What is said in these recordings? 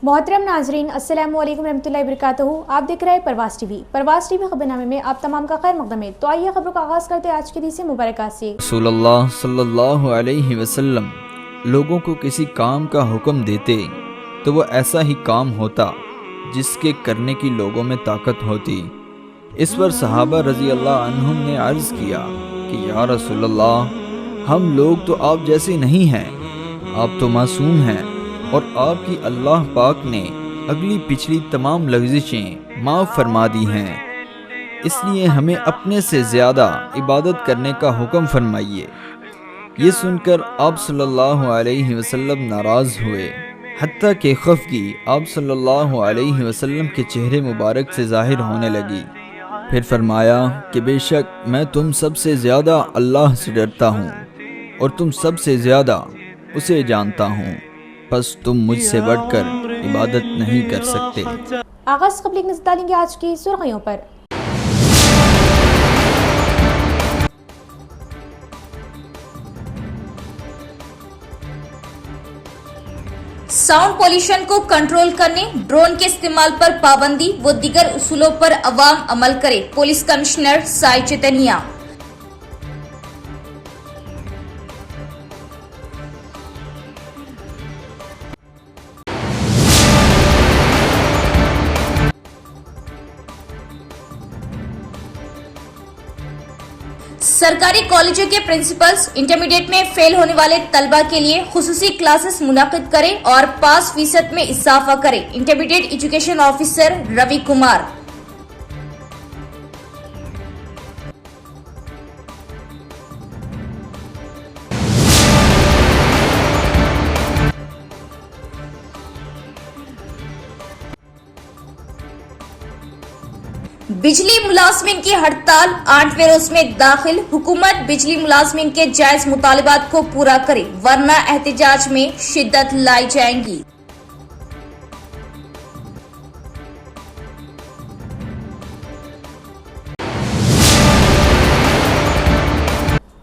मोहतरम नाजरीन, अस्सलाम वालेकुम रहमतुल्लाहि वबरकातुहू। आप देख रहे हैं परवास टीवी। परवास टीवी खबरनामे में आप तमाम का खैर मकदम है। तो आइए खबरों का आगाज़ करते हैं आज की से मुबारकात से। रसूलुल्लाह सल्लल्लाहु अलैहि वसल्लम लोगों को किसी काम का हुक्म देते तो वो ऐसा ही काम होता जिसके करने की लोगों में ताकत होती। इस पर सहाबा रज़ी अल्लाह अन्हुम ने अर्ज़ किया कि या रसूलल्लाह, हम लोग तो आप जैसे नहीं हैं, आप तो मासूम हैं और आपकी अल्लाह पाक ने अगली पिछली तमाम लग़ज़िशें माफ़ फरमा दी हैं, इसलिए हमें अपने से ज़्यादा इबादत करने का हुक्म फरमाइए। ये सुनकर आप सल्लल्लाहु अलैहि वसल्लम नाराज़ हुए, हत्ता कि खफ़गी आप सल्लल्लाहु अलैहि वसल्लम के चेहरे मुबारक से ज़ाहिर होने लगी। फिर फरमाया कि बेशक मैं तुम सबसे ज़्यादा अल्लाह से डरता हूँ और तुम सबसे ज़्यादा उसे जानता हूँ, बस तुम मुझसे बढ़कर इबादत नहीं कर सकते। आगाज़ खबर नजर डालेंगे आज की सुर्खियों पर। साउंड पोल्यूशन को कंट्रोल करने, ड्रोन के इस्तेमाल पर पाबंदी व दीगर उसूलों पर अवाम अमल करे, पुलिस कमिश्नर साई चैतन्या। सरकारी कॉलेजों के प्रिंसिपल्स इंटरमीडिएट में फेल होने वाले तलबा के लिए खुसूसी क्लासेस मुनाकिद करें और पास फीसद में इजाफा करें, intermediate education officer Ravi Kumar. बिजली मुलाजमिन की हड़ताल 8वें रोज में दाखिल, हुकूमत बिजली मुलाजमिन के जायज मुतालिबात को पूरा करे वरना एहतजाज में शिद्दत लाई जाएगी।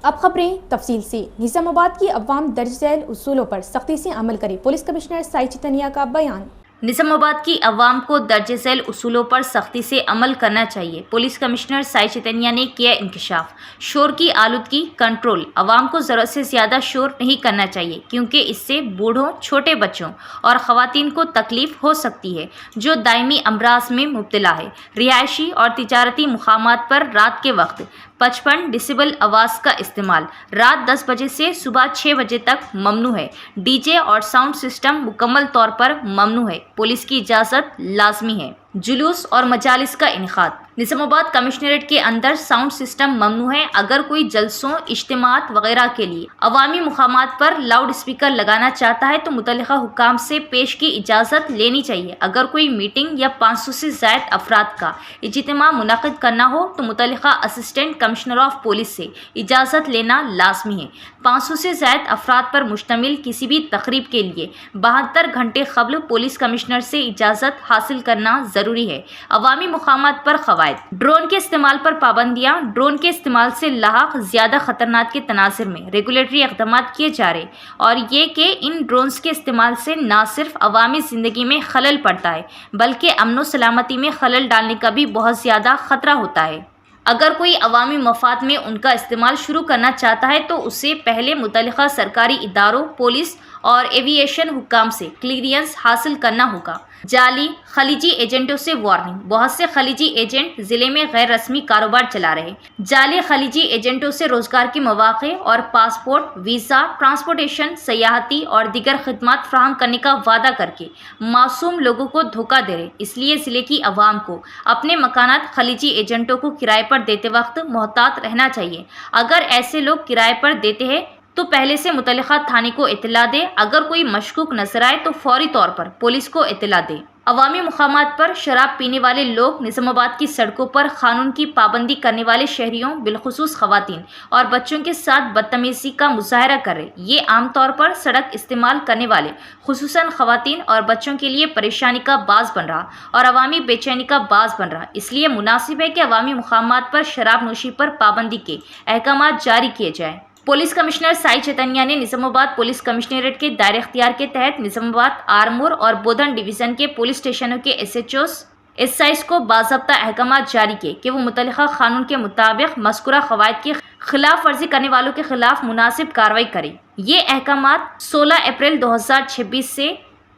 अब खबरें तफसील से। निजामाबाद की अवाम दर्ज झैल उसूलों पर सख्ती से अमल करे, पुलिस कमिश्नर साई चैतन्या का बयान। निजामाबाद की अवाम को दर्ज झैल उसूलों पर सख्ती से अमल करना चाहिए, पुलिस कमिश्नर साई चैतन्या ने किया इंकशाफ। शोर की आलूदगी कंट्रोल, अवाम को ज़रूरत से ज़्यादा शोर नहीं करना चाहिए क्योंकि इससे बूढ़ों, छोटे बच्चों और ख़वातीन को तकलीफ हो सकती है जो दायमी अमराज में मुब्तला है। रिहायशी और तिजारती मुकामात पर रात के वक्त 55 डेसिबल आवाज़ का इस्तेमाल रात 10 बजे से सुबह 6 बजे तक ममनू है। डीजे और साउंड सिस्टम मुकम्मल तौर पर ममनू है, पुलिस की इजाज़त लाजमी है। जुलूस और मजालिस का इनेकाद, निजामाबाद कमिश्नरेट के अंदर साउंड सिस्टम ममनू है। अगर कोई जलसों, इज्तिमात वगैरह के लिए अवामी मुकामात पर लाउड स्पीकर लगाना चाहता है तो मुतल्लिका हुक्काम से पेश की इजाज़त लेनी चाहिए। अगर कोई मीटिंग या 500 से ज़ायद अफराद का इज्तिमा मुनक़िद करना हो तो मुतल्लिका असिस्टेंट कमिश्नर ऑफ पुलिस से इजाज़त लेना लाजमी है। 500 से ज़ायद अफराद पर मुश्तमिल किसी भी तकरीब के लिए 72 घंटे क़ब्ल पुलिस कमिश्नर से इजाज़त हासिल करना ज़रूरी है। अवामी मुकामात पर क़वाइद, ड्रोन के इस्तेमाल पर पाबंदियाँ, ड्रोन के इस्तेमाल से लाहक ज़्यादा ख़तरनाक के तनाज़ुर में रेगुलेटरी इक़दाम किए जा रहे और ये कि इन ड्रोन्स के इस्तेमाल से न सिर्फ अवामी ज़िंदगी में खलल पड़ता है बल्कि अमन व सलामती में खलल डालने का भी बहुत ज़्यादा ख़तरा होता है। अगर कोई अवामी मफाद में उनका इस्तेमाल शुरू करना चाहता है तो उसे पहले मुतल्लिका सरकारी इदारों, पुलिस और एविएशन हुक्काम से क्लियरेंस हासिल करना होगा। जाली खलीजी एजेंटों से वार्निंग, बहुत से खलीजी एजेंट ज़िले में गैर रस्मी कारोबार चला रहे। जाली खलीजी एजेंटों से रोज़गार के मौक़े और पासपोर्ट, वीज़ा, ट्रांसपोर्टेशन, सयाहती और दीगर खिदमात फ्राहम करने का वादा करके मासूम लोगों को धोखा दे रहे। इसलिए ज़िले की आवाम को अपने मकानात खलीजी एजेंटों को किराए पर देते वक्त मोहतात रहना चाहिए। अगर ऐसे लोग किराए पर देते हैं तो पहले से मुतल्लिका थाने को इत्तला दे। अगर कोई मशकूक नजर आए तो फौरी तौर पर पुलिस को इत्तला दे। अवामी मुकामात पर शराब पीने वाले लोग, निजामाबाद की सड़कों पर कानून की पाबंदी करने वाले शहरियों बिलखुसूस खवातीन और बच्चों के साथ बदतमीजी का मुजाहरा कर रहे। ये आम तौर पर सड़क इस्तेमाल करने वाले खुसूसन खवातीन और बच्चों के लिए परेशानी का बाज़ बन रहा और अवामी बेचैनी का बाज़ बन रहा। इसलिए मुनासिब है कि अवामी मुकामात पर शराब नोशी पर पाबंदी के अहकाम जारी किए जाएँ। पुलिस कमिश्नर साई चैतन्या ने निजामाबाद पुलिस कमिश्नरेट के दायरे इख्तियार के तहत निजामाबाद, आरमूर और बोधन डिवीज़न के पुलिस स्टेशनों के SHOs, SIs को बाज़ाब्ता अहकामात जारी किए कि वो मुतल्लिका कानून के मुताबिक मज़कूरा क़वाइद की खिलाफ वर्जी करने वालों के खिलाफ मुनासिब कार्रवाई करें। ये अहकामात 16 अप्रैल 2026 से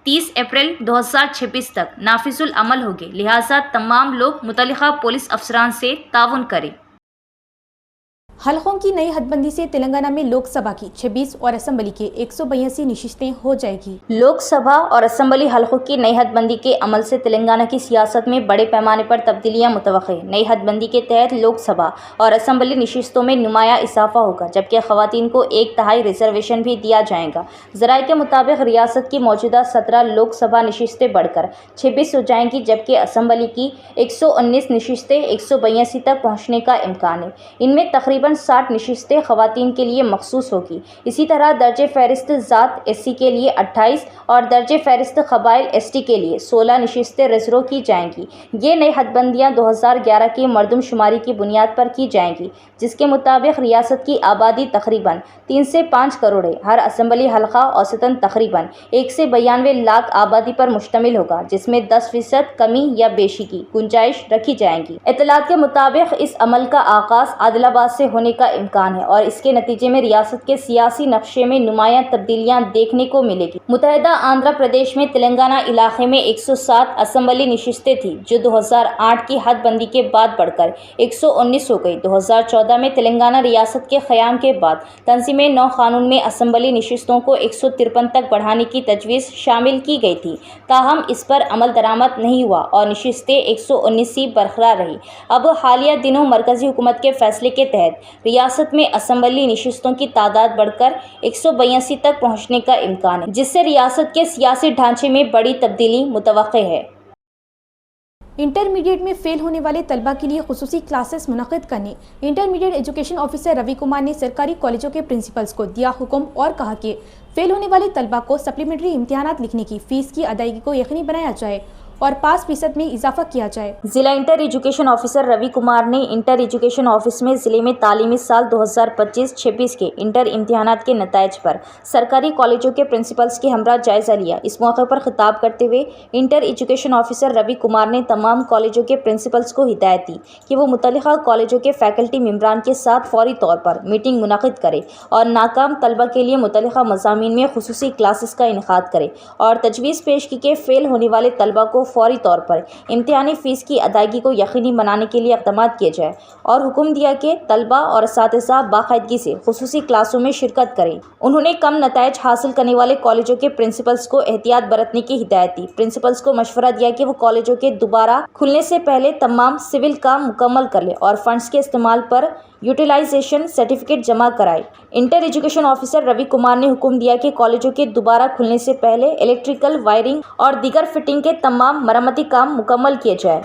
30 अप्रैल 2026 तक नाफिजुल अमल होंगे, लिहाजा तमाम लोग मुतल्लिका पुलिस अफसरान से ताउन करें। हलकों की नई हदबंदी से तेलंगाना में लोकसभा की 26 और असम्बली के 182 नशिस्तें हो जाएगी। लोकसभा और असम्बली हलकों की नई हदबंदी के अमल से तेलंगाना की सियासत में बड़े पैमाने पर तब्दीलियां मुतवक्के। नई हदबंदी के तहत लोकसभा और असम्बली नशिस्तों में नुमाया इजाफा होगा, जबकि ख़वातीन को 1/3 रिजर्वेशन भी दिया जाएगा। ज़राए के मुताबिक रियासत की मौजूदा 17 लोकसभा नशिस्तें बढ़कर 26 हो जाएंगी, जबकि असम्बली की 119 नशिस्तें 182 तक पहुँचने का इम्कान है। इनमें तकरीबन 60 नशिस्तें ख़वातीन के लिए मखसूस होगी। इसी तरह दर्जे फहरिस्त ज़ात SC के लिए 28 और दर्जे फहरिस्त क़बाइल ST के लिए 16 नशिस्तें रिजर्व की जाएंगी। ये नई हदबंदियाँ 2011 की मरदमशुमारी की बुनियाद पर की जाएंगी, जिसके मुताबिक रियासत की आबादी तकरीबन 3 से 5 करोड़ है। हर असम्बली हल्का औसतन तकरीबन 1 से 92 लाख आबादी पर मुश्तमिल होगा, जिसमें 10% कमी या बेशी की गुंजाइश रखी जाएंगी। इत्तलात के मुताबिक इस अमल का आगाज़ आदिलाबाद से होने का इम्कान है और इसके नतीजे में रियासत के सियासी नक्शे में नुमायां तब्दीलियां देखने को मिलेगी। मुत्तहिदा आंध्र प्रदेश में तेलंगाना इलाके में 107 असम्बली नशिस्तें थी, जो 2008 की हदबंदी के बाद बढ़कर 119 हो गई। 2014 में तेलंगाना रियासत के क़याम के बाद तंज़ीम नौ कानून में असम्बली नशिस्तों को 153 तक बढ़ाने की तजवीज़ शामिल की गई थी, ताहम इस पर अमल दरामद नहीं हुआ और नशिस्तें 119 ही बरकरार रही। अब हालिया दिनों मरकज़ी हुकूमत के फैसले के तहत रियासत में असम्बली नशिस्तों की तादाद बढ़कर 182 तक पहुंचने का इम्कान है, जिससे रियासत के सियासी ढांचे में बड़ी तब्दीली मुतवक्के है। इंटरमीडिएट में फेल होने वाले तलबा के लिए खुसूसी क्लासेस मुनक़िद करने intermediate education officer Ravi Kumar ने सरकारी कॉलेजों के प्रिंसिपल्स को दिया हुक्म और कहा कि फेल होने वाले तलबा को सप्लीमेंट्री इम्तिहानात लिखने की फ़ीस की अदायगी को यकीनी बनाया जाए और 5% में इजाफा किया जाए। जिला inter education officer Ravi Kumar ने इंटर एजुकेशन ऑफिस में ज़िले में तालीमी साल 2025-26 के इंटर इम्तिहानात के नताइज पर सरकारी कॉलेजों के प्रिंसिपल्स के हमरा जायज़ा लिया। इस मौके पर खिताब करते हुए inter education officer Ravi Kumar ने तमाम कॉलेजों के प्रिंसिपल्स को हिदायत दी कि वो मुतल्लिका कॉलेजों के फैकल्टी मेम्बरान के साथ फौरी तौर पर मीटिंग मुनक़िद करे और नाकाम तलबा के लिए मुतल्लिका मज़ामीन में खुसूसी क्लासेस का इनेकाद करे और तजवीज़ पेश की कि फ़ेल होने वाले तलबा को फौरी तौर पर इम्तिहानी फ़ीस की अदायगी को यकीनी बनाने के लिए इक़दाम किए जाए और हुक्म दिया कि तलबा और असातिज़ा बाकायदगी से खुसूसी क्लासों में शिरकत करें। उन्होंने कम नताइज हासिल करने वाले कॉलेजों के प्रिंसिपल्स को एहतियात बरतने की हिदायत दी। प्रिंसिपल्स को मशवरा दिया कि वो कॉलेजों के दोबारा खुलने से पहले तमाम सिविल काम मुकम्मल कर ले और फंड्स के इस्तेमाल पर यूटिलाइजेशन सर्टिफिकेट जमा कराए। Inter education officer Ravi Kumar ने हुक्म दिया कि कॉलेजों के दोबारा खुलने से पहले इलेक्ट्रिकल वायरिंग और दीगर फिटिंग के तमाम मरम्मती काम मुकम्मल किए जाए।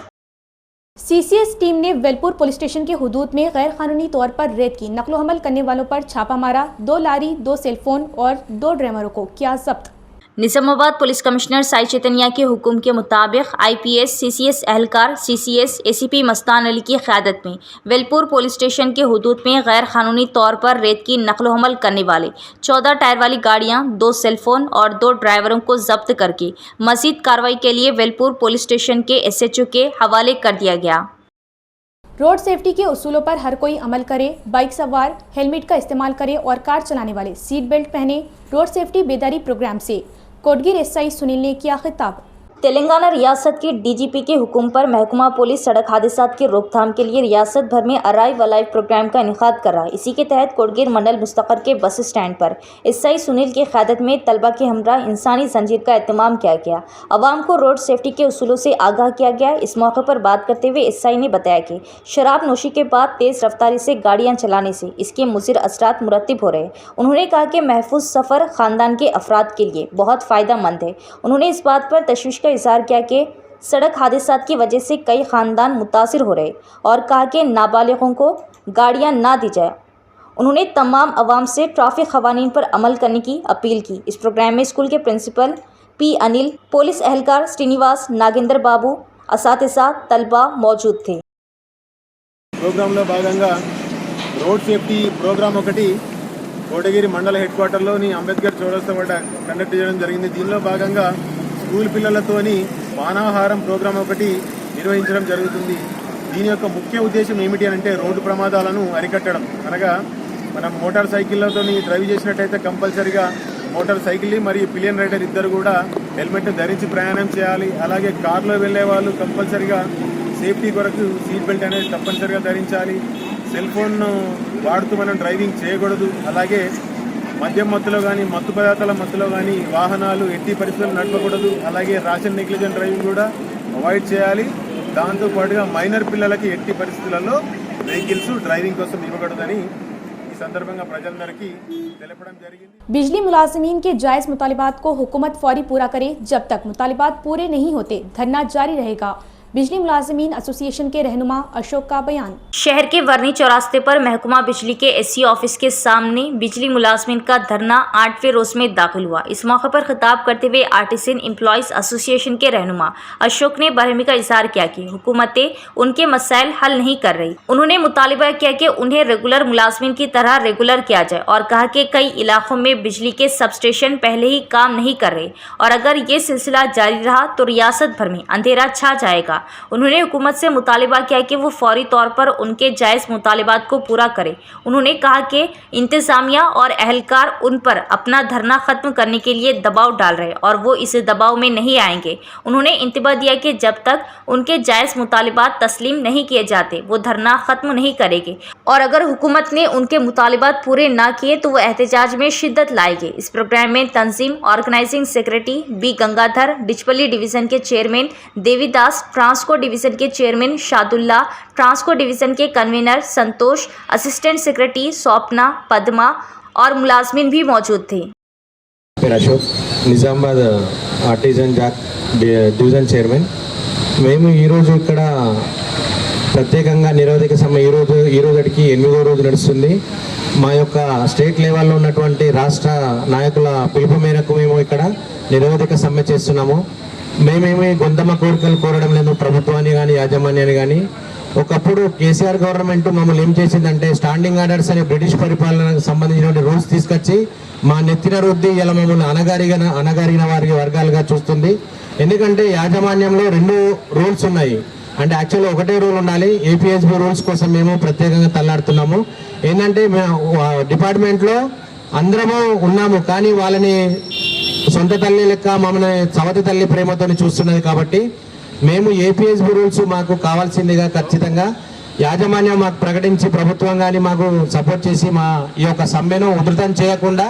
CCS टीम ने वेलपुर पुलिस स्टेशन के हुदूद में गैर कानूनी तौर पर रेत की नकलो हमल करने वालों पर छापा मारा। 2 लारी, 2 सेलफोन और 2 ड्राइवरों को किया जब्त। निजामाबाद पुलिस कमिश्नर साई चैतन्या के हुक्म के मुताबिक IPS CCS एहलकार CCS ACP Mastan Ali की क़यादत में वेलपुर पुलिस स्टेशन के हुदूद में गैर कानूनी तौर पर रेत की नकलो हमल करने वाले 14 टायर वाली गाड़ियां, 2 सेलफोन और 2 ड्राइवरों को जब्त करके मज़ीद कार्रवाई के लिए वेलपुर पुलिस स्टेशन के SHO के हवाले कर दिया गया। रोड सेफ्टी के उसूलों पर हर कोई अमल करे, बाइक सवार हेलमेट का इस्तेमाल करे और कार चलाने वाले सीट बेल्ट पहने। रोड सेफ्टी बेदारी प्रोग्राम से कोटगीर SI सुनील ने किया खिताब। तेलंगाना रियासत के DGP के हुक्म पर महकमा पुलिस सड़क हादसात की रोकथाम के लिए रियासत भर में अराइव अलाइव प्रोग्राम का इनेकाद कर रहा है। इसी के तहत कोटगीर मंडल मुस्तकर के बस स्टैंड पर SI सुनील की क़यादत में तलबा के हमरा इंसानी जंजीर का एहतमाम किया गया। अवाम को रोड सेफ्टी के उसूलों से आगाह किया गया। इस मौके पर बात करते हुए SI ने बताया कि शराब नोशी के बाद तेज़ रफ्तारी से गाड़ियाँ चलाने से इसके मुज़िर असरात मुरतब हो रहे हैं। उन्होंने कहा कि महफूज सफ़र ख़ानदान के अफराद के लिए बहुत फ़ायदा मंद है। उन्होंने इस बात पर तशवीश का इज़हार किया कि सड़क हादसात की वजह से कई ख़ानदान मुतासिर हो रहे और कहा कि नाबालिगों को गाड़ियां ना दी जाए। उन्होंने तमाम अवाम से ट्रैफिक क़वानीन पर अमल करने की अपील की। इस प्रोग्राम में स्कूल के प्रिंसिपल P अनिल, पुलिस एहलकार श्रीनिवास, नागेंद्र बाबू, असातिज़ा, तलबा मौजूद थे। प्रोग्राम भागंगा रोड सेफ्टी प्रोग्राम కోటగిరి మండల హెడ్ క్వార్టర్లోని అంబేద్కర్ చౌరస్తా వద్ద కండక్ట్ చేయడం జరిగింది. దీనిలో భాగంగా స్కూల్ పిల్లలతోని వానాహారం ప్రోగ్రాం ఒకటి నిర్వహించడం జరుగుతుంది. దీని యొక్క ముఖ్య ఉద్దేశం ఏమిటి అంటే రోడ్డు ప్రమాదాలను అరికట్టడం. అనగా మనం మోటార్ సైకిళ్ళతో డ్రైవ్ చేసినట్టయితే కంపల్సరీగా మోటార్ సైకిల్ మరియు పిలియన్ రైడర్ ఇద్దరు కూడా హెల్మెట్ ధరించి ప్రయాణం చేయాలి. అలాగే కార్లో వెళ్ళే వాళ్ళు కంపల్సరీగా సేఫ్టీ కొరకు సీట్ బెల్ట్ అనేది తప్పనిసరిగా ధరించాలి. సెల్ ఫోన్ వాడుతూ మనం డ్రైవింగ్ చేయకూడదు. అలాగే మద్యం మత్తులో కానీ మత్తు పదార్థాల మత్తులో కానీ వాహనాలు ఎట్టి పరిస్థితుల్లో నడపకూడదు. అలాగే ర్యాష్ నెగ్లిజెంట్ డ్రైవింగ్ కూడా అవాయిడ్ చేయాలి. దాంతోపాటుగా మైనర్ పిల్లలకి ఎట్టి పరిస్థితులలో వెహికల్స్ డ్రైవింగ్ కోసం ఇవ్వకూడదని ఈ సందర్భంగా ప్రజలందరికీ తెలపడం జరిగింది. बिजली मुलाजिमीन के जायज मुतालिबात को हुकूमत फौरी पूरा करे, जब तक मुतालिबात पूरे नहीं होते धरना जारी रहेगा। बिजली मुलाजिमीन एसोसिएशन के रहनुमा अशोक का बयान। शहर के वर्नी चौरास्ते पर महकमा बिजली के एससी ऑफिस के सामने बिजली मुलाजमीन का धरना 8वें रोज में दाखिल हुआ। इस मौके पर खिताब करते हुए आर्टिसन एम्प्लॉयज एसोसिएशन के रहनुमा अशोक ने बरहमी का इजहार किया कि हुकूमतें उनके मसाइल हल नहीं कर रही। उन्होंने मुतालिबा किया कि उन्हें रेगुलर मुलाजमीन की तरह रेगुलर किया जाए और कहा कि कई इलाकों में बिजली के सबस्टेशन पहले ही काम नहीं कर रहे और अगर ये सिलसिला जारी रहा तो रियासत भर में अंधेरा छा जाएगा। उन्होंने हुकूमत से मुतालिबा किया कि वो फौरी तौर पर उनके जायज़ मुतालिबात को पूरा करे। उन्होंने कहा कि इंतज़ामिया और अहलकार उन पर अपना धरना ख़त्म करने के लिए दबाव डाल रहे और वो इस दबाव में नहीं आएंगे। उन्होंने इंतबाह दिया कि जब तक उनके जायज़ मुतालिबात तस्लीम नहीं किए जाते वो धरना ख़त्म नहीं करेंगे और अगर हुकूमत ने उनके मुतालिबात पूरे ना किए तो वो एहतजाज में शिद्दत लाएंगे। इस प्रोग्राम में तंजीम organising secretary B Gangadhar, Dichpally division के चेयरमैन देवीदास, ट्रांसको डिवीज़न के चेयरमैन शादुल्ला, ट्रांसको डिवीज़न के convener Santosh, assistant secretary Swapna, Padma और मुलाजमीन भी मौजूद थे। Ashok, Nizamabad artisan JAC division chairman. మేము ఈరోజు ఇక్కడ ప్రత్యేకంగా నిరోధక సమ్మె ఈరోజుకి 8వ రోజు నడుస్తుంది. మా యొక్క స్టేట్ లెవెల్లో ఉన్నటువంటి రాష్ట్ర నాయకుల పిలుపు మేరకు మేము ఇక్కడ నిరోధక సమ్మె చేస్తున్నాము. మేమేమి గొంతమ కోరికలు కోరడం లేదు ప్రభుత్వాన్ని కానీ యాజమాన్యాన్ని కానీ. ఒకప్పుడు కేసీఆర్ గవర్నమెంట్ మమ్మల్ని ఏం చేసిందంటే స్టాండింగ్ ఆర్డర్స్ అనే బ్రిటిష్ పరిపాలనకు సంబంధించిన రూల్స్ తీసుకొచ్చి మా నెత్తిన రుద్ది ఇలా మమ్మల్ని అనగారిన వారికి వర్గాలుగా చూస్తుంది. ఎందుకంటే యాజమాన్యంలో 2 రూల్స్ ఉన్నాయి. అంటే యాక్చువల్గా ఒకటే రూల్ ఉండాలి. ఏపీఎస్బీ రూల్స్ కోసం మేము ప్రత్యేకంగా తల్లాడుతున్నాము. ఏంటంటే డిపార్ట్మెంట్లో అందరము ఉన్నాము కానీ వాళ్ళని సొంత తల్లి లెక్క మమ్మల్ని సవతి తల్లి ప్రేమతో చూస్తున్నది. కాబట్టి మేము ఏపీఎస్బీ రూల్స్ మాకు కావాల్సిందిగా ఖచ్చితంగా యాజమాన్యం మాకు ప్రకటించి ప్రభుత్వం కానీ మాకు సపోర్ట్ చేసి మా ఈ యొక్క సమ్మెను ఉధృతం చేయకుండా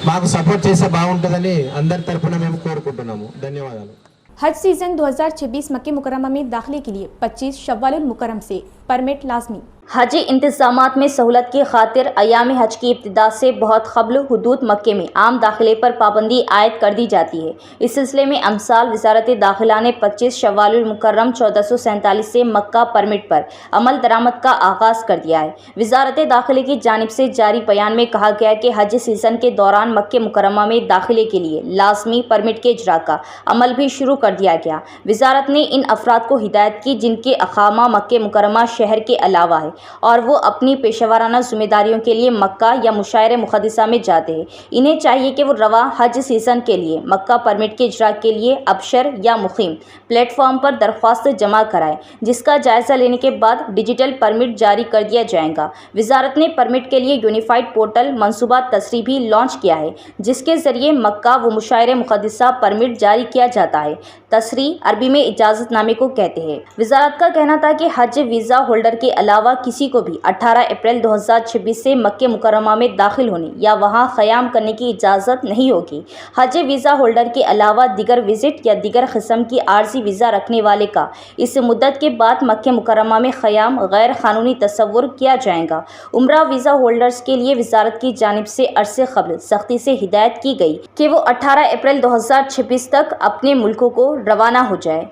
మాకు సపోర్ట్ చేస్తే బాగుంటుందని అందరి తరఫున మేము కోరుకుంటున్నాము. ధన్యవాదాలు. हज सीजन 2026 मक्के मुकर्रमा में दाखिले के लिए 25 शव्वालुल मुकर्रम से परमिट लाजमी। हजी इंतज़ामात में सहूलत की खातिर अयाम हज की इब्तिदा से बहुत क़ब्ल हुदूद मक्के में आम दाखिले पर पाबंदी आयद कर दी जाती है। इस सिलसिले में अमसाल वज़ारत दाखिला ने 25 शव्वालुल मुकर्रम 1447 से मक्का परमिट पर अमल दरामद का आगाज़ कर दिया है। वज़ारत दाखिले की जानिब से जारी बयान में कहा गया कि हज सीज़न के दौरान मक्के मुकर्रमा में दाखिले के लिए लाजमी परमिट के इजरा का अमल भी शुरू कर दिया गया। वज़ारत ने इन अफराद को हिदायत की जिनके अकामा मक्के मुकर्रमा शहर के अलावा है और वो अपनी पेशेवराना जिम्मेदारियों के लिए मक्का या मुशायरे मुक़द्दसा में जाते हैं। इन्हें चाहिए कि वो रवा हज सीज़न के लिए मक्का परमिट के इजरा के लिए अबशर या मुक़ीम प्लेटफॉर्म पर दरख्वास्त जमा कराएं, जिसका जायज़ा लेने के बाद डिजिटल परमिट जारी कर दिया जाएगा। वज़ारत ने परमिट के लिए यूनिफाइड पोर्टल मनसूबा तसरी भी लॉन्च किया है, जिसके ज़रिए मक्का व मुशायरे मुक़द्दसा परमिट जारी किया जाता है। तसरी अरबी में इजाज़तनामे को कहते हैं। वज़ारत का कहना था कि हज वीज़ा होल्डर के अलावा किसी को भी 18 अप्रैल 2026 से मक्के मुकर्रमा में दाखिल होने या वहां क़याम करने की इजाज़त नहीं होगी। हज वीज़ा होल्डर के अलावा दिगर विज़िट या दिगर किस्म की आर्जी वीज़ा रखने वाले का इस मुद्दत के बाद मक्के मुकर्रमा में क़याम गैर क़ानूनी तस्वुर किया जाएगा। उम्रा वीज़ा होल्डर्स के लिए वज़ारत की जानिब से अरसे क़ब्ल सख्ती से हिदायत की गई कि वो 18 अप्रैल 2026 तक अपने मुल्कों को रवाना हो जाए।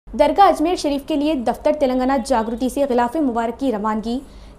दरगाह अजमेर शरीफ के लिए दफ्तर तेलंगाना जागृति से गिलाफ मुबारक की रवानगी,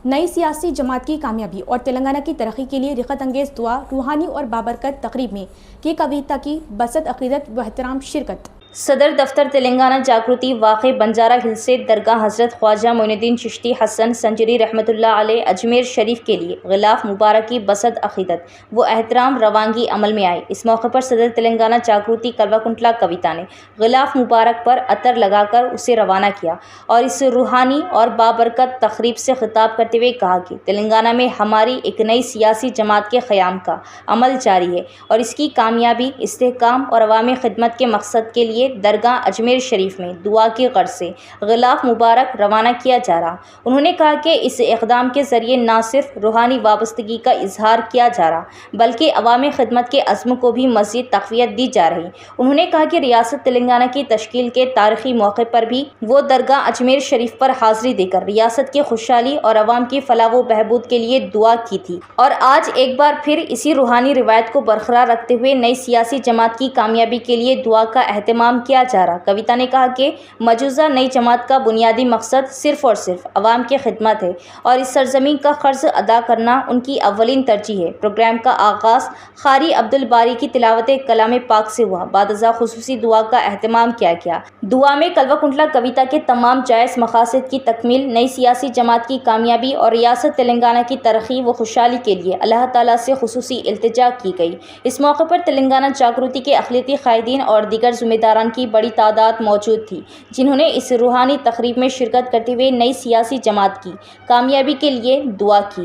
नई सियासी जमात की कामयाबी और तेलंगाना की तरक्की के लिए रिखत अंगेज दुआ, रूहानी और बाबरकत तकरीब में की कविता की बसत अकीदत व एहतराम शिरकत। सदर दफ्तर तेलंगाना जागृति वाक़ बंजारा हिल से दरगाह हज़रत ख्वाजा मोइनुद्दीन चिश्ती हसन संजरी रहमतुल्लाह अलैह अजमेर शरीफ के लिए ग़िलाफ़ मुबारक की बसद अक़ीदत व एहतराम रवानगी अमल में आई। इस मौके पर सदर तेलंगाना जागृति कल्वाकुंटला कविता ने ग़िलाफ़ मुबारक पर अतर लगाकर उसे रवाना किया और इस रूहानी और बाबरकत तक़रीब से ख़िताब करते हुए कहा कि तेलंगाना में हमारी एक नई सियासी जमात के क़याम का अमल जारी है और इसकी कामयाबी, इस्तेहकाम और अवामी खिदमत के मकसद के लिए दरगाह अजमेर शरीफ में दुआ की गर्ज से ग़िलाफ़ मुबारक रवाना किया जा रहा। उन्होंने कहा कि इस इक़दाम के ज़रिए न सिर्फ रूहानी वाबस्तगी का इजहार किया जा रहा बल्कि अवामी खिदमत के अज़्म को भी मज़ीद तक़वियत दी जा रही। उन्होंने कहा कि रियासत तेलंगाना की तश्कील के तारीख़ी मौके पर भी वो दरगाह अजमेर शरीफ पर हाज़िरी देकर रियासत की खुशहाली और अवाम की फलाह व बहबूद के लिए दुआ की थी और आज एक बार फिर इसी रूहानी रिवायत को बरकरार रखते हुए नई सियासी जमात की कामयाबी के लिए दुआ का एहतमाम किया जा रहा। कविता ने कहा कि मौजूदा नई जमात का बुनियादी मकसद सिर्फ और सिर्फ अवाम की खिदमत है और इस सरजमीन का क़र्ज़ अदा करना उनकी अव्वलीन तरजीह है। प्रोग्राम का आगाज़ क़ारी अब्दुल बारी की तिलावत कलाम पाक से हुआ। बादज़ा खुसूसी दुआ का एहतमाम किया गया। दुआ में कल्वाकुंटला कविता के तमाम जायज़ मकासद की तकमील, नई सियासी जमात की कामयाबी और रियासत तेलंगाना की तरक्की व खुशहाली के लिए अल्लाह ताला से खुसूसी इल्तिजा की गई। इस मौके पर तेलंगाना जागृति के अक़लियती क़ायदीन और दीगर ज़िम्मेदारान की बड़ी तादाद मौजूद थी, जिन्होंने इस रूहानी तक़रीब में शिरकत करते हुए नई सियासी जमात की कामयाबी के लिए दुआ की।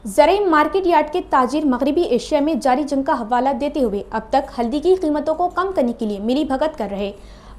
ज़राई मार्केट यार्ड के ताजिर मगरबी एशिया में जारी जंग का हवाला देते हुए अब तक हल्दी की कीमतों को कम करने के लिए मिली भगत कर रहे।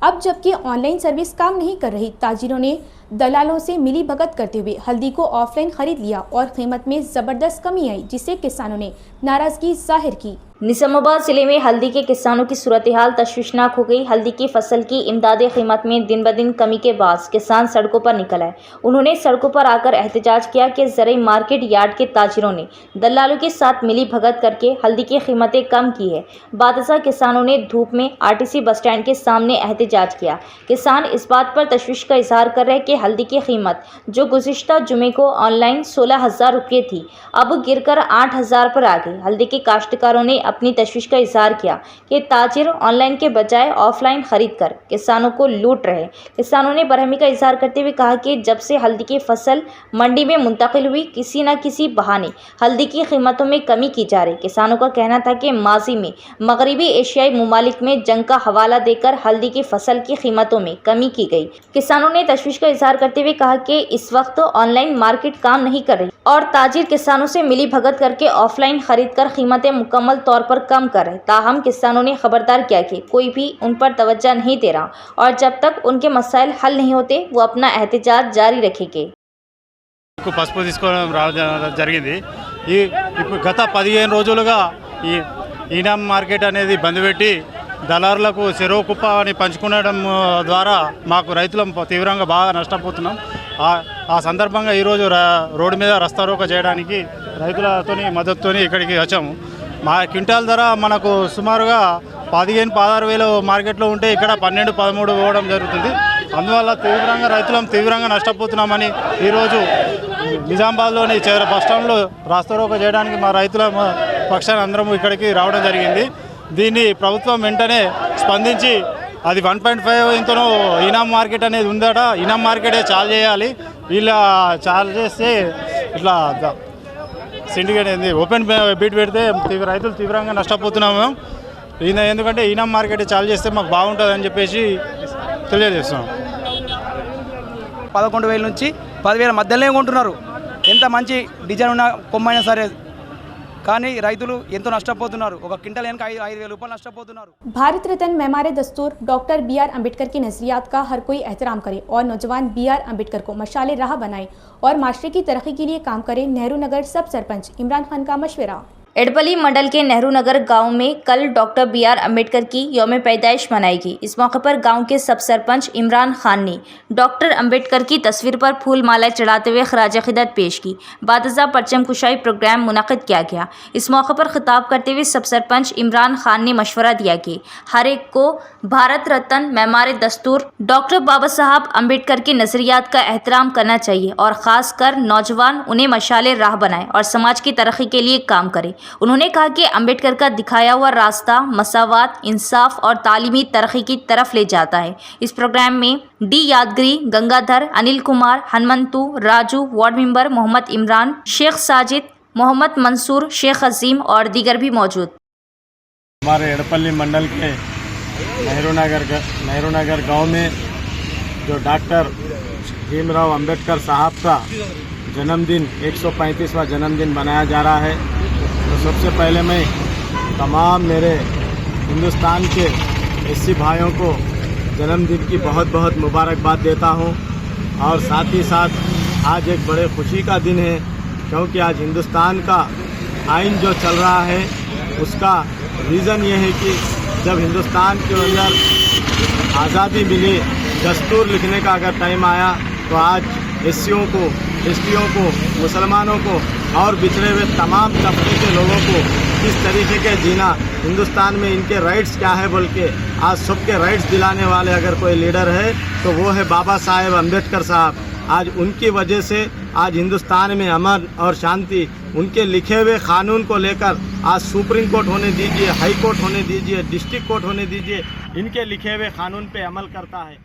अब जबकि ऑनलाइन सर्विस काम नहीं कर रही, ताजिरों ने दलालों से मिली भगत करते हुए हल्दी को ऑफलाइन खरीद लिया और कीमत में ज़बरदस्त कमी आई, जिससे किसानों ने नाराज़गी जाहिर की। निज़ामाबाद ज़िले में हल्दी के किसानों की सूरत हाल तशवीशनाक हो गई। हल्दी की फसल की इमदादी कीमत में दिन ब दिन कमी के बाद किसान सड़कों पर निकल आए। उन्होंने सड़कों पर आकर एहतजाज किया कि ज़राई मार्केट यार्ड के ताजिरों ने दलालों के साथ मिली भगत करके हल्दी की कीमतें कम की है। बादशाह किसानों ने धूप में आरटीसी बस स्टैंड के सामने एहतजाज किया। किसान इस बात पर तशवीश का इजहार कर रहे कि हल्दी की कीमत जो गुज़िश्ता जुमे को ऑनलाइन 16,000 रुपये थी, अब गिरकर 8,000 पर आ गई। हल्दी के काश्तकारों ने अपनी तशवीश का इजहार किया कि ताजिर ऑनलाइन के बजाय ऑफलाइन खरीद कर किसानों को लूट रहे। किसानों ने बरहमी का इजहार करते हुए कहा कि जब से हल्दी की फसल मंडी में मुंतकिल हुई, किसी न किसी बहाने हल्दी की कीमतों में कमी की जा रही। किसानों का कहना था कि माजी में मगरबी एशियाई ममालिक में जंग का हवाला देकर हल्दी की फसल की कीमतों में कमी की गई। किसानों ने तशवीश का इजहार करते हुए कहा कि इस वक्त ऑनलाइन मार्केट काम नहीं कर रही और ताजिर किसानों से मिली भगत करके ऑफलाइन खरीद कर कीमतें मुकम्मल तौर पर कम कर रहे। ताहम किसानों ने खबरदार किया कि कोई भी उन पर तवज्जो नहीं दे रहा और जब तक उनके मसाइल हल नहीं होते वो अपना एहतजाज जारी रखेंगे। పసుపు తీసుకోవడం రావడం జరిగింది। ఇప్పుడు గత 15 రోజులుగా ఈ ఈనాం మార్కెట్ అనేది బంద్ పెట్టి దళారులకు చెరువు కుప్ప అని పంచుకునడం ద్వారా మాకు రైతులం తీవ్రంగా బాగా నష్టపోతున్నాం। ఆ సందర్భంగా ఈరోజు రోడ్డు మీద రస్తా రోక చేయడానికి రైతులతోని మద్దతుతోని ఇక్కడికి వచ్చాము। మా క్వింటాల్ ధర మనకు సుమారుగా 15-16 వేలు మార్కెట్లో ఉంటే ఇక్కడ 12-13 పోవడం జరుగుతుంది। అందువల్ల రైతులం తీవ్రంగా నష్టపోతున్నామని ఈరోజు నిజామాబాద్లోని చివరి బస్ స్టాండ్లో రాస్తారోక చేయడానికి మా రైతుల పక్షాన అందరం ఇక్కడికి రావడం జరిగింది। దీన్ని ప్రభుత్వం వెంటనే స్పందించి అది 1.5 ఇంతనో ఈనాం మార్కెట్ అనేది ఉందట, ఈనాం మార్కెటే చాలు చేయాలి, వీళ్ళ చాలు చేస్తే ఇట్లా సిండికేట్ ఏంది ఓపెన్ బీట్ పెడితే రైతులు తీవ్రంగా నష్టపోతున్నాము। ఎందుకంటే ఈనాం మార్కెట్ చాలు చేస్తే మాకు బాగుంటుంది అని చెప్పేసి తెలియజేస్తున్నాం। 11,000 నుంచి 10,000 మధ్యలోనే కొంటున్నారు। ఎంత మంచి డిజైన్ ఉన్న కొమ్మైనా సరే కానీ రైతులు ఎంతో నష్టపోతున్నారు। ఒక క్వింటల్ వెనక 5,000 రూపాయలు నష్టపోతున్నారు। भारत रत्न मेमार दस्तूर डॉक्टर बी.आर. अम्बेडकर के नज़रियात का हर कोई एहतराम करे और नौजवान बी.आर. अम्बेडकर को मशाले राह बनाए और माशरे की तरक्की के लिए काम करे। नेहरू नगर सब सरपंच इमरान खान का मशवरा। एडपली मंडल के नेहरू नगर गांव में कल डॉक्टर बी.आर. अम्बेडकर की यौम पैदाइश मनाई गई। इस मौके पर गांव के सब सरपंच इमरान खान ने डॉक्टर अम्बेडकर की तस्वीर पर फूल मालाएं चढ़ाते हुए खराज अक़ीदत पेश की। बादशाह परचम कुशाई प्रोग्राम मुनक़िद किया गया। इस मौके पर खिताब करते हुए सब सरपंच इमरान खान ने मशवरा दिया कि हर एक को भारत रत्न मेमार दस्तूर डॉक्टर बाबा साहब अम्बेडकर के नज़रियात का एहतराम करना चाहिए और ख़ास कर नौजवान उन्हें मशाले राह बनाए और समाज की तरक्की के लिए काम करे। انہوں نے کہا کہ امبیڈکر کا دکھایا ہوا راستہ مساوات، انصاف اور تعلیمی ترقی کی طرف لے جاتا ہے۔ اس پروگرام میں ڈی یادگری، گنگادھر، انل کمار، ہنمنتو، راجو، وارڈ ممبر محمد عمران، شیخ ساجد، محمد منصور، شیخ عظیم اور دیگر بھی موجود۔ ہمارے اڑپلی منڈل کے نہرو نگر گاؤں میں جو ڈاکٹر بھیم راؤ امبیڈکر صاحب کا جنم دن 135واں جنم دن منایا جا رہا ہے، تو سب سے پہلے میں تمام میرے ہندوستان کے ایسی بھائیوں کو جنم دن کی بہت بہت مبارکباد دیتا ہوں، اور ساتھ ہی ساتھ آج ایک بڑے خوشی کا دن ہے، کیونکہ آج ہندوستان کا آئین جو چل رہا ہے اس کا ریزن یہ ہے کہ جب ہندوستان کے اندر آزادی ملی، دستور لکھنے کا اگر ٹائم آیا تو آج ایس سیوں کو، ایس ٹیوں کو، مسلمانوں کو اور بچھڑے ہوئے تمام طبقے کے لوگوں کو کس طریقے کے جینا، ہندوستان میں ان کے رائٹس کیا ہے بول کے آج سب کے رائٹس دلانے والے اگر کوئی لیڈر ہے تو وہ ہے بابا صاحب امبیڈکر صاحب۔ آج ان کی وجہ سے آج ہندوستان میں امن اور شانتی، ان کے لکھے ہوئے قانون کو لے کر آج سپریم کورٹ ہونے دیجیے، ہائی کورٹ ہونے دیجیے، ڈسٹرکٹ کورٹ ہونے دیجیے، ان کے لکھے ہوئے قانون پہ عمل کرتا ہے۔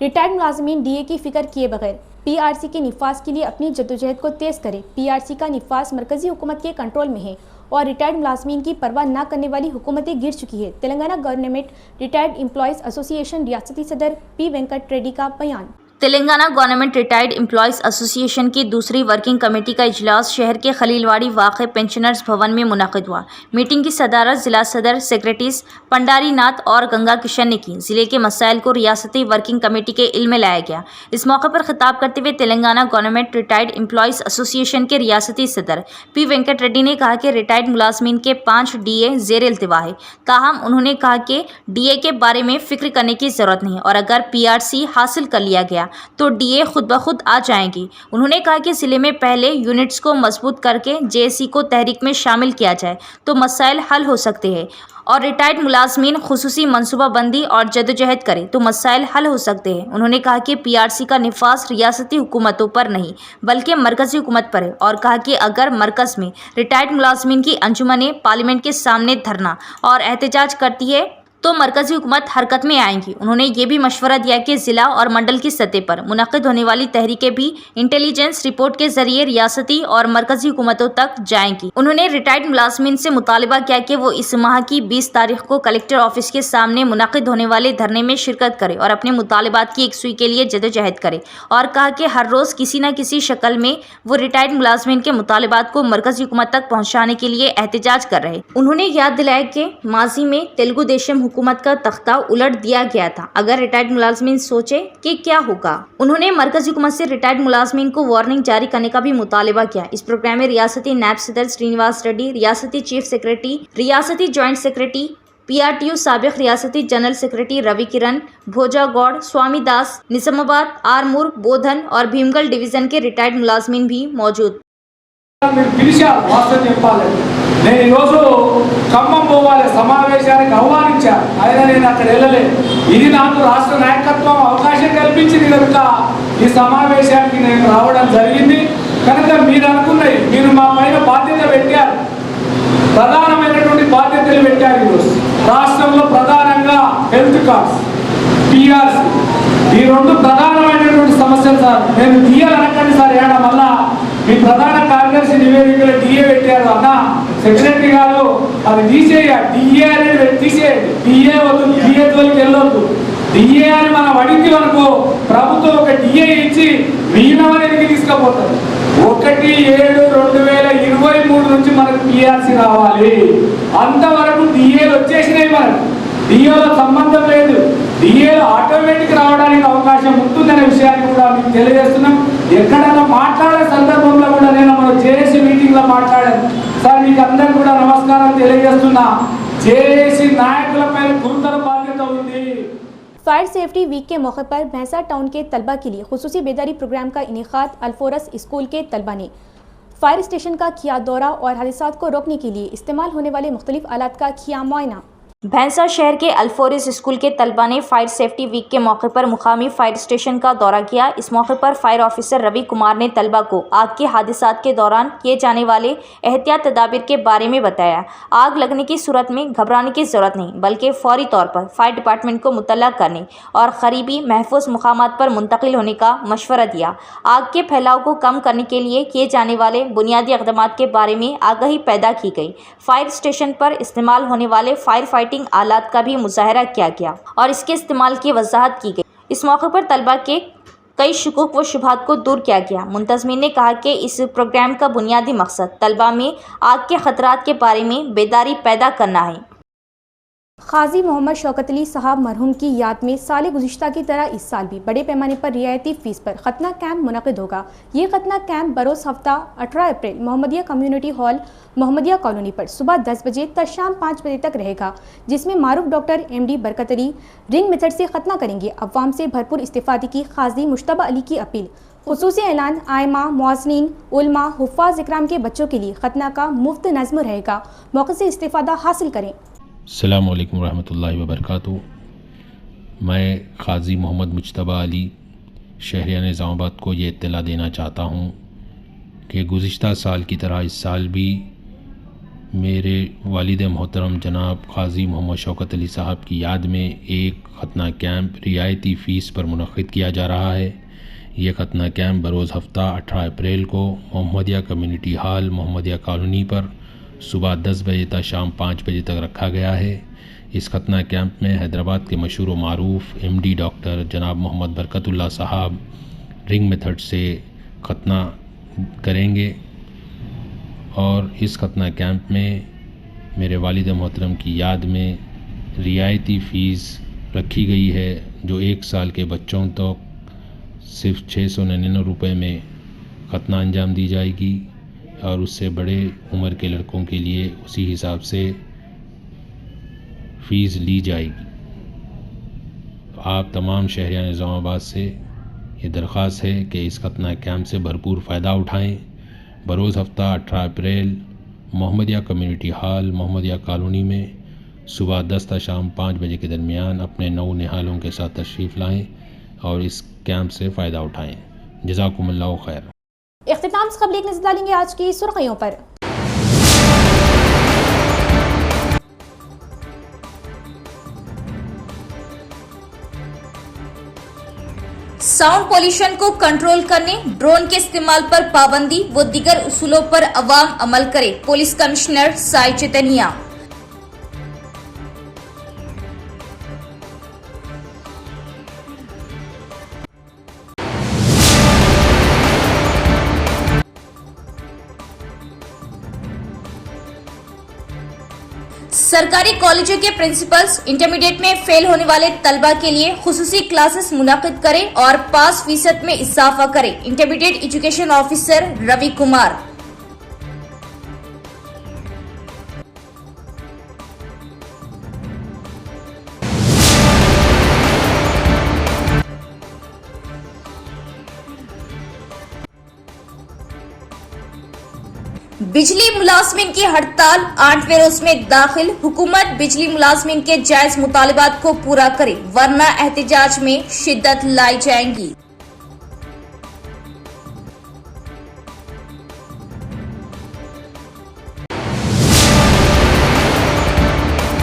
ریٹائرڈ ملازمین ڈی اے کی فکر کیے بغیر پی آر سی کے نفاذ کے لیے اپنی جدوجہد کو تیز کریں۔ پی آر سی کا نفاذ مرکزی حکومت کے کنٹرول میں ہے اور ریٹائرڈ ملازمین کی پرواہ نہ کرنے والی حکومتیں گر چکی ہے۔ تلنگانہ گورنمنٹ ریٹائرڈ امپلائیز ایسوسی ایشن ریاستی صدر پی وینکٹ ریڈی کا بیان۔ تلنگانہ گورنمنٹ ریٹائرڈ امپلائیز ایسوسی ایشن کی دوسری ورکنگ کمیٹی کا اجلاس شہر کے خلیل واڑی واقع پینشنرز بھون میں منعقد ہوا۔ میٹنگ کی صدارت ضلع صدر سیکریٹریز پنڈاری ناتھ اور گنگا کشن نے کی۔ ضلع کے مسائل کو ریاستی ورکنگ کمیٹی کے علم میں لایا گیا۔ اس موقع پر خطاب کرتے ہوئے تلنگانہ گورنمنٹ ریٹائرڈ امپلائیز ایسوسی ایشن کے ریاستی صدر پی وینکٹ ریڈی نے کہا کہ ریٹائرڈ ملازمین کے 5 ڈی اے زیر التوا ہے، تاہم انہوں نے کہا کہ ڈی اے کے بارے میں فکر کرنے کی ضرورت نہیں، اور اگر پی آر سی حاصل کر لیا گیا تو ڈی اے خود بخود آ جائیں گی۔ انہوں نے کہا کہ ضلع میں پہلے یونٹس کو مضبوط کر کے جے سی کو تحریک میں شامل کیا جائے تو مسائل حل ہو سکتے ہیں، اور ریٹائرڈ ملازمین خصوصی منصوبہ بندی اور جدوجہد کریں تو مسائل حل ہو سکتے ہیں۔ انہوں نے کہا کہ پی آر سی کا نفاذ ریاستی حکومتوں پر نہیں بلکہ مرکزی حکومت پر ہے، اور کہا کہ اگر مرکز میں ریٹائرڈ ملازمین کی انجمنیں پارلیمنٹ کے سامنے دھرنا اور احتجاج کرتی ہے تو مرکزی حکومت حرکت میں آئیں گی۔ انہوں نے یہ بھی مشورہ دیا کہ ضلع اور منڈل کی سطح پر منعقد ہونے والی تحریکیں بھی انٹیلیجنس رپورٹ کے ذریعے ریاستی اور مرکزی حکومتوں تک جائیں گی۔ انہوں نے ریٹائرڈ ملازمین سے مطالبہ کیا کہ وہ اس ماہ کی 20 تاریخ کو کلکٹر آفس کے سامنے منعقد ہونے والے دھرنے میں شرکت کرے اور اپنے مطالبات کی یکسوئی کے لیے جدوجہد کرے، اور کہا کہ ہر روز کسی نہ کسی شکل میں وہ ریٹائرڈ ملازمین کے مطالبات کو مرکزی حکومت تک پہنچانے کے لیے احتجاج کر رہے۔ انہوں نے یاد دلایا کہ ماضی میں تلگو دیشم حکومت کا تختہ الٹ دیا گیا تھا، اگر ریٹائرڈ ملازمین سوچے کہ کیا ہوگا۔ انہوں نے مرکزی حکومت سے ریٹائرڈ ملازمین کو وارننگ جاری کرنے کا بھی مطالبہ کیا۔ اس پروگرام میں ریاستی نیب صدر سرینواس ریڈی، ریاستی چیف سیکریٹری، ریاستی joint secretary P R T U, سابق ریاستی جنرل سیکریٹری روی کرن، بھوجا گوڑ، سوامی داس، نظام آباد، آرمور، بودھن اور بھیمگل ڈویژن کے ریٹائرڈ ملازمین بھی موجود۔ నేను ఈరోజు ఖమ్మం పోవాలి సమావేశానికి ఆహ్వానించాను, అయినా నేను అక్కడ వెళ్ళలేదు. ఇది నాకు రాష్ట్ర నాయకత్వం అవకాశం కల్పించింది కనుక ఈ సమావేశానికి నేను రావడం జరిగింది. కనుక మీరు అనుకున్నది, మీరు మా పైన బాధ్యత పెట్టారు, ప్రధానమైనటువంటి బాధ్యతలు పెట్టారు. ఈరోజు రాష్ట్రంలో ప్రధానంగా హెల్త్ కార్డ్స్, పిఆర్సీ, ఈ రెండు ప్రధానమైనటువంటి సమస్యలు సార్. నేను డిఏ అనకండి సార్, ఏడా మళ్ళా మీ ప్రధాన కార్యదర్శి నివేదికలో డిఏ పెట్టారు అన్న సెక్రటరీ గారు, అది తీసేయాలి, డిఏ అనేది తీసేయండి. డిఏ వద్దు, డిఏ తోలికి వెళ్ళొద్దు. డిఏ అని మనం అడిగి మనకు ప్రభుత్వం ఒక డిఏ ఇచ్చి మిగిలినవన్నీ తీసుకుపోతారు. 1/7/2023 నుంచి మనకు పిఆర్సీ రావాలి. అంతవరకు డిఏలు వచ్చేసినాయి. మనకు డిఏలో సంబంధం లేదు. డిఏలో ఆటోమేటిక్ రావడానికి అవకాశం ఉంటుందనే విషయాన్ని కూడా మీకు తెలియజేస్తున్నాం. ఎక్కడైనా మాట్లాడే సందర్భంలో కూడా నేను మన జేఏసీ మీటింగ్లో మాట్లాడాను సార్. మీకు అందరికీ కూడా నమస్కారం తెలియజేస్తున్నా. జేఏసీ नायकुलపై గురుతర బాధ్యత ఉంది. फायर सेफ्टी वीक के मौके पर भैंसा टाउन के तलबा के लिए खुसूसी बेदारी प्रोग्राम का इनेकाद। अल्फोरस स्कूल के तलबा ने फायर स्टेशन का किया दौरा और हादसात को रोकने के लिए इस्तेमाल होने वाले मुख्तलिफ आलात का किया मुआयना। भैंसा शहर के अल्फोरिस स्कूल के तलबा ने फायर सेफ्टी वीक के मौके पर मुकामी फायर स्टेशन का दौरा किया। इस मौके पर फायर ऑफिसर रवि कुमार ने तलबा को आग के हादसात के दौरान किए जाने वाले एहतियात तदाबीर के बारे में बताया। आग लगने की सूरत में घबराने की ज़रूरत नहीं, बल्कि फौरी तौर पर फायर डिपार्टमेंट को मुतल्ला करने और करीबी महफूज मुकामात पर मुंतकिल होने का मशवरा दिया। आग के फैलाव को कम करने के लिए किए जाने वाले बुनियादी इक़दामात के बारे में आगाही पैदा की गई। फायर स्टेशन पर इस्तेमाल होने वाले फायर फाइटिंग आलात का भी मुजाहरा किया गया और इसके इस्तेमाल की वजाहत की गई। इस मौके पर तलबा के कई शुकूक व शुबहात को दूर किया गया। मुंतज़मीन ने कहा कि इस प्रोग्राम का बुनियादी मकसद तलबा में आग के ख़तरात के बारे में बेदारी पैदा करना है। क़ाज़ी मोहम्मद शौकत अली साहब मरहूम की याद में साल गुज़िश्ता की तरह इस साल भी बड़े पैमाने पर रियायती फ़ीस पर खतना कैंप मुनक़िद होगा। ये खतना कैंप बरोज़ हफ्ता 18 अप्रैल Mohammadia community hall Mohammadia colony पर सुबह 10 बजे तक शाम 5 बजे तक रहेगा, जिसमें मारूफ doctor MD Barkat Ali ring method से खतना करेंगे। अवाम से भरपूर इस्तिफ़ादे की क़ाज़ी मुश्तबा अली की अपील। ख़ुसूसी ऐलान आइमा, मुअज़्ज़िनीन, उलमा, हुफ़्फ़ाज़ इकराम के बच्चों के लिए खतना का मुफ्त नज़्म रहेगा। मौके से इस्तिफ़ादा हासिल करें। अस्सलामु अलैकुम रहमतुल्लाहि व बरकातुहू। मैं क़ाज़ी मोहम्मद मुज्तबा अली शहरियान निज़ामाबाद को ये इत्तला देना चाहता हूँ कि गुज़िश्ता साल की तरह इस साल भी मेरे वालिद मोहतरम जनाब क़ाज़ी मोहम्मद शौकत अली साहब की याद में एक खतना कैंप रियायती फ़ीस पर मुनक़िद किया जा रहा है। ये खतना कैंप बरोज़ हफ्ता 18 अप्रैल को Mohammadia community hall Mohammadia colony पर सुबह 10 बजे तक शाम 5 बजे तक रखा गया है। इस खतना कैंप में हैदराबाद के मशहूर व मारूफ MD डॉक्टर जनाब मोहम्मद बरकतुल्लाह साहब रिंग मेथड से खतना करेंगे और इस खतना कैंप में मेरे वालिद मोहतरम की याद में रियायती फ़ीस रखी गई है, जो 1 साल के बच्चों तो सिर्फ 699 रुपये में खतना अंजाम दी जाएगी और उससे बड़े उम्र के लड़कों के लिए उसी हिसाब से फ़ीस ली जाएगी। आप तमाम शहरियान निज़ामाबाद से ये दरख्वास्त है कि इस खतना कैंप से भरपूर फ़ायदा उठाएं। बरोज़ हफ्ता 18 अप्रैल Mohammadia community hall Mohammadia colony में सुबह 10 से शाम 5 बजे के दरमियान अपने नौ निहालों के साथ तशरीफ़ लाएं और इस कैंप से फ़ायदा उठाएं। जज़ाकुमुल्लाहु खैर। इख्तिताम से कबल एक नज़र डालेंगे आज की सुर्खियों पर। साउंड पोल्यूशन को कंट्रोल करने, ड्रोन के इस्तेमाल पर पाबंदी व दीगर उसूलों पर अवाम अमल करे। Police commissioner Sai Chaitanya. सरकारी कॉलेजों के प्रिंसिपल्स इंटरमीडिएट में फेल होने वाले तलबा के लिए खुसूसी क्लासेस मुनाकिद करें और पास फीसद में इजाफा करें। Intermediate education officer Ravi Kumar. बिजली मुलाजमिन की हड़ताल 8वें रोज में दाखिल। हुकूमत बिजली मुलाजमिन के जायज मुतालिबात को पूरा करे, वरना एहतजाज में शिद्दत लाई जाएंगी।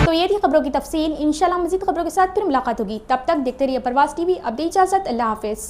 तो ये थी खबरों की तफसील। इंशाल्लाह मज़ीद खबरों के साथ फिर मुलाकात होगी। तब तक देखते रहिए परवाज़ TV। अब दी इजाज़त, अल्लाह हाफ़िज़।